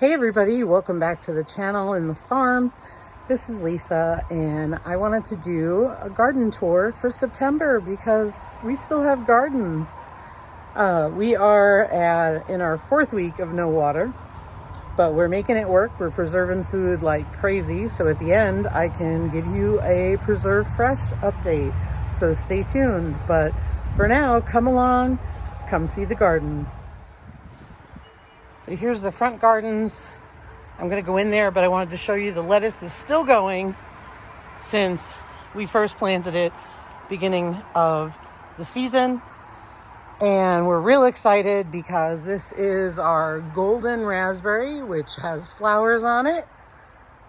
Hey everybody, welcome back to the channel and the farm. This is Lisa and I wanted to do a garden tour for September because we still have gardens. We are in our 4th week of no water, but we're making it work. We're preserving food like crazy. So at the end, I can give you a Preservefresh update. So stay tuned. But for now, come along, come see the gardens. So here's the front gardens. I'm gonna go in there, but I wanted to show you the lettuce is still going since we first planted it beginning of the season. And we're real excited because this is our golden raspberry, which has flowers on it.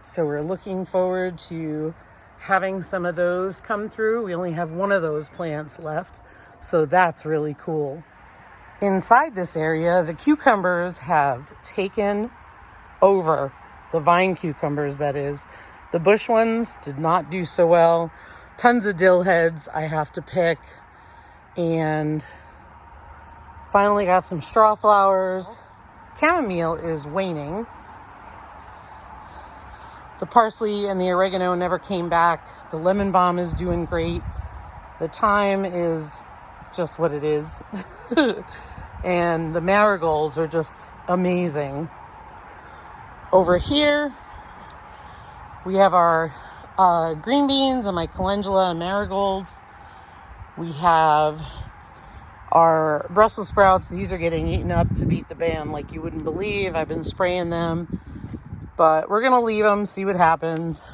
So we're looking forward to having some of those come through. We only have one of those plants left, so that's really cool. Inside this area, the cucumbers have taken over, the vine cucumbers, that is. The bush ones did not do so well. Tons of dill heads I have to pick. And finally got some straw flowers. Chamomile is waning. The parsley and the oregano never came back. The lemon balm is doing great. The thyme is just what it is. And the marigolds are just amazing. Over here, we have our green beans and my calendula and marigolds. We have our Brussels sprouts. These are getting eaten up to beat the band like you wouldn't believe. I've been spraying them, but we're gonna leave them, see what happens.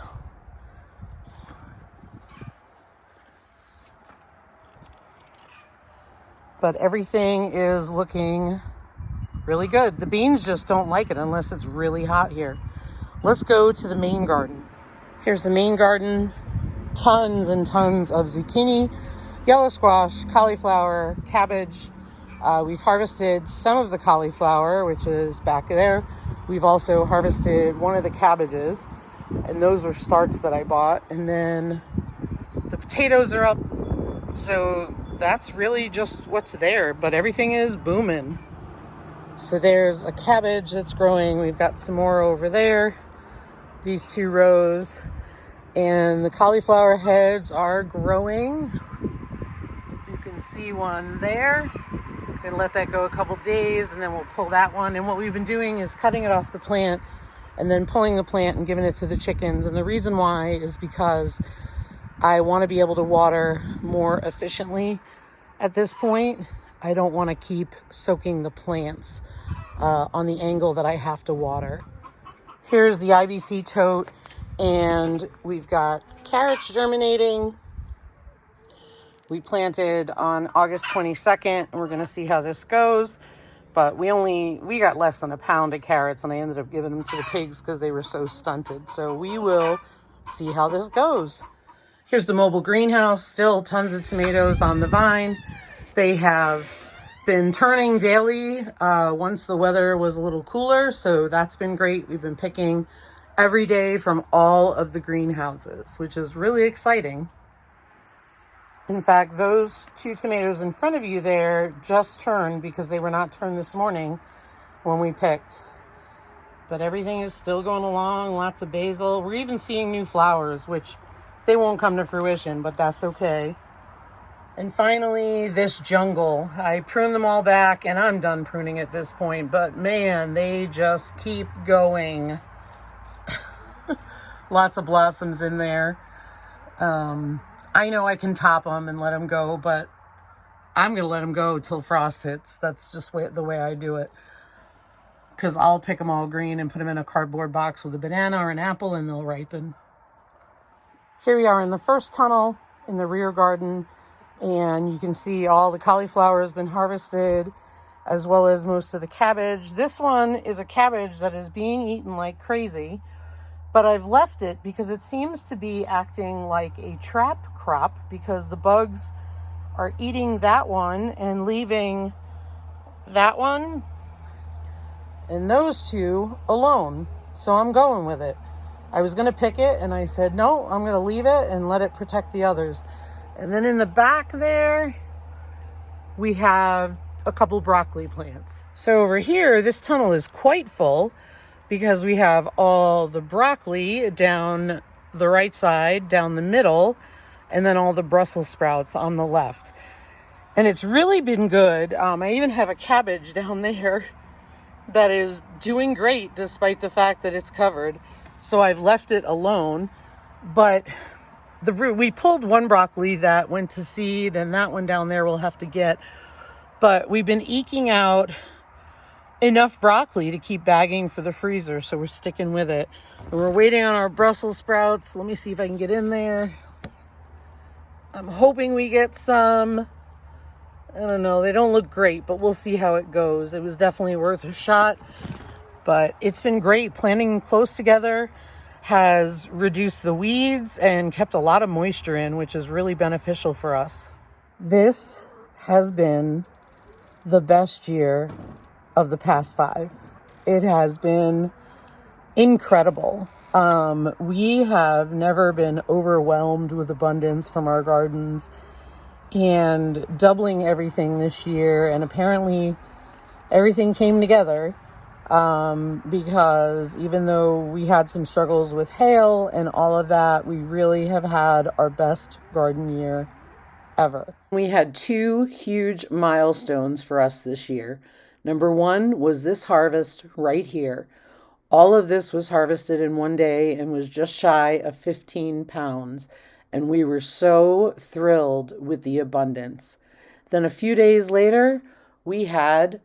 But everything is looking really good. The beans just don't like it unless it's really hot here. Let's go to the main garden. Here's the main garden. Tons and tons of zucchini, yellow squash, cauliflower, cabbage. We've harvested some of the cauliflower, which is back there. We've also harvested one of the cabbages, and those are starts that I bought. And then the potatoes are up, so that's really just what's there, but everything is booming. So there's a cabbage that's growing. We've got some more over there, these 2 rows, and the cauliflower heads are growing. You can see one there. We're gonna let that go a couple days and then we'll pull that one. And what we've been doing is cutting it off the plant and then pulling the plant and giving it to the chickens. And the reason why is because I want to be able to water more efficiently at this point. I don't want to keep soaking the plants on the angle that I have to water. Here's the IBC tote, and we've got carrots germinating. We planted on August 22nd, and we're going to see how this goes. But we got less than a pound of carrots, and I ended up giving them to the pigs because they were so stunted. So we will see how this goes. Here's the mobile greenhouse, still tons of tomatoes on the vine. They have been turning daily once the weather was a little cooler, so that's been great. We've been picking every day from all of the greenhouses, which is really exciting. In fact, those 2 tomatoes in front of you there just turned because they were not turned this morning when we picked. But everything is still going along, lots of basil. We're even seeing new flowers, which they won't come to fruition, but that's okay. And finally, this jungle. I pruned them all back, and I'm done pruning at this point, but man, they just keep going. Lots of blossoms in there. I know I can top them and let them go, but I'm going to let them go till frost hits. That's just the way I do it. Because I'll pick them all green and put them in a cardboard box with a banana or an apple, and they'll ripen. Here we are in the first tunnel in the rear garden, and you can see all the cauliflower has been harvested, as well as most of the cabbage. This one is a cabbage that is being eaten like crazy, but I've left it because it seems to be acting like a trap crop because the bugs are eating that one and leaving that one and those 2 alone. So I'm going with it. I was going to pick it, and I said, no, I'm going to leave it and let it protect the others. And then in the back there, we have a couple broccoli plants. So over here, this tunnel is quite full because we have all the broccoli down the right side, down the middle, and then all the Brussels sprouts on the left. And it's really been good. I even have a cabbage down there that is doing great despite the fact that it's covered. So I've left it alone. But we pulled one broccoli that went to seed, and that one down there we'll have to get. But we've been eking out enough broccoli to keep bagging for the freezer, so we're sticking with it. And we're waiting on our Brussels sprouts. Let me see if I can get in there. I'm hoping we get some. I don't know, they don't look great, but we'll see how it goes. It was definitely worth a shot, but it's been great. Planting close together has reduced the weeds and kept a lot of moisture in, which is really beneficial for us. This has been the best year of the past 5. It has been incredible. We have never been overwhelmed with abundance from our gardens, and doubling everything this year, and apparently everything came together, because even though we had some struggles with hail and all of that, we really have had our best garden year ever. We had 2 huge milestones for us this year. Number 1 was this harvest right here. All of this was harvested in one day and was just shy of 15 pounds. And we were so thrilled with the abundance. Then a few days later, we had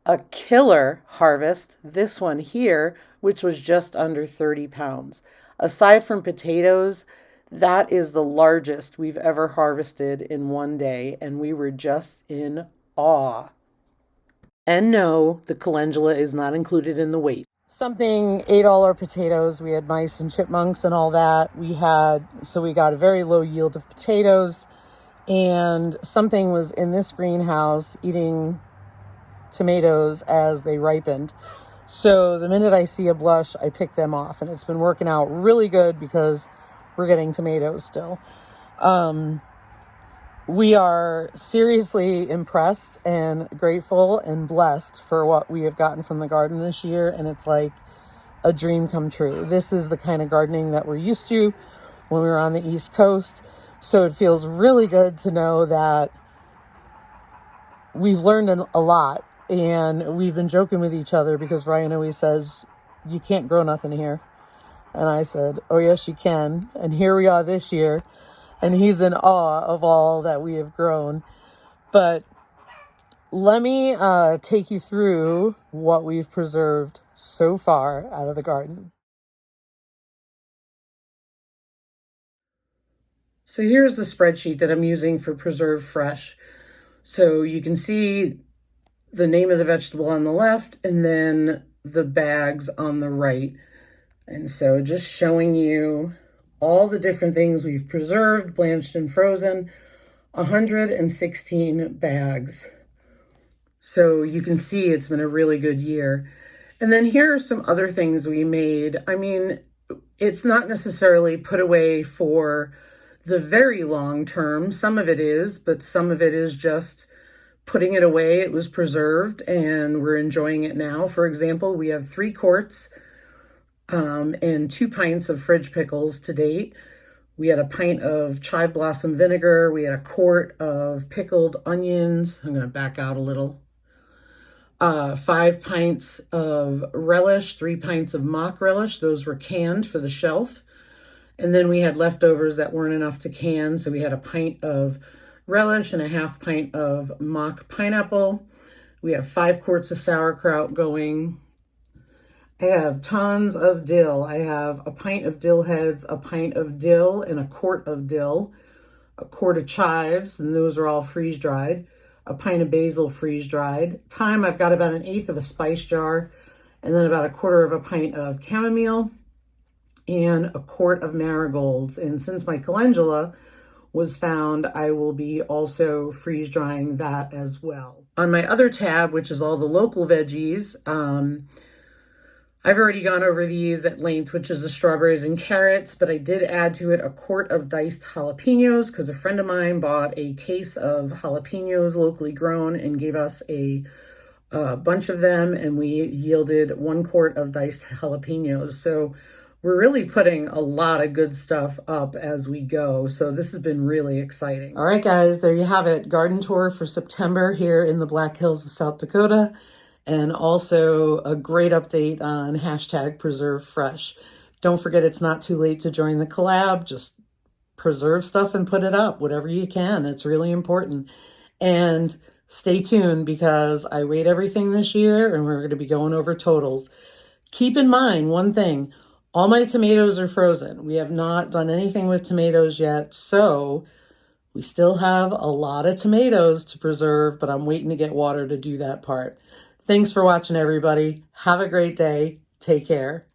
a killer harvest, this one here, which was just under 30 pounds. Aside from potatoes, that is the largest we've ever harvested in one day, and we were just in awe. And no, the calendula is not included in the weight. Something ate all our potatoes. We had mice and chipmunks and all that. So we got a very low yield of potatoes, and something was in this greenhouse eating tomatoes as they ripened. So the minute I see a blush, I pick them off, and it's been working out really good because we're getting tomatoes still. We are seriously impressed and grateful and blessed for what we have gotten from the garden this year, and it's like a dream come true. This is the kind of gardening that we're used to when we were on the East Coast, so it feels really good to know that we've learned a lot, and we've been joking with each other because Ryan always says, "You can't grow nothing here." And I said, "Oh yes, you can." And here we are this year, and he's in awe of all that we have grown. But let me take you through what we've preserved so far out of the garden. So here's the spreadsheet that I'm using for Preservefresh. So you can see the name of the vegetable on the left and then the bags on the right. And so just showing you all the different things we've preserved, blanched and frozen, 116 bags. So you can see it's been a really good year. And then here are some other things we made. I mean, it's not necessarily put away for the very long term. Some of it is, but some of it is just putting it away. It was preserved and we're enjoying it now. For example, we have 3 quarts and 2 pints of fridge pickles to date. We had a pint of chive blossom vinegar. We had a quart of pickled onions. I'm going to back out a little. 5 pints of relish, 3 pints of mock relish. Those were canned for the shelf. And then we had leftovers that weren't enough to can. So we had a pint of relish and a half pint of mock pineapple. We have 5 quarts of sauerkraut going. I have tons of dill. I have a pint of dill heads, a pint of dill, and a quart of dill, a quart of chives, and those are all freeze-dried, a pint of basil freeze-dried. Thyme, I've got about 1/8 of a spice jar, and then about 1/4 of a pint of chamomile, and a quart of marigolds. And since my calendula was found, I will be also freeze-drying that as well. On my other tab, which is all the local veggies, I've already gone over these at length, which is the strawberries and carrots, but I did add to it a quart of diced jalapenos because a friend of mine bought a case of jalapenos locally grown and gave us a a bunch of them, and we yielded 1 quart of diced jalapenos. So we're really putting a lot of good stuff up as we go. So this has been really exciting. All right, guys, there you have it. Garden tour for September here in the Black Hills of South Dakota. And also a great update on hashtag Preservefresh. Don't forget, it's not too late to join the collab. Just preserve stuff and put it up, whatever you can. It's really important. And stay tuned because I weighed everything this year and we're going to be going over totals. Keep in mind one thing, all my tomatoes are frozen. We have not done anything with tomatoes yet, so we still have a lot of tomatoes to preserve, but I'm waiting to get water to do that part. Thanks for watching, everybody. Have a great day. Take care.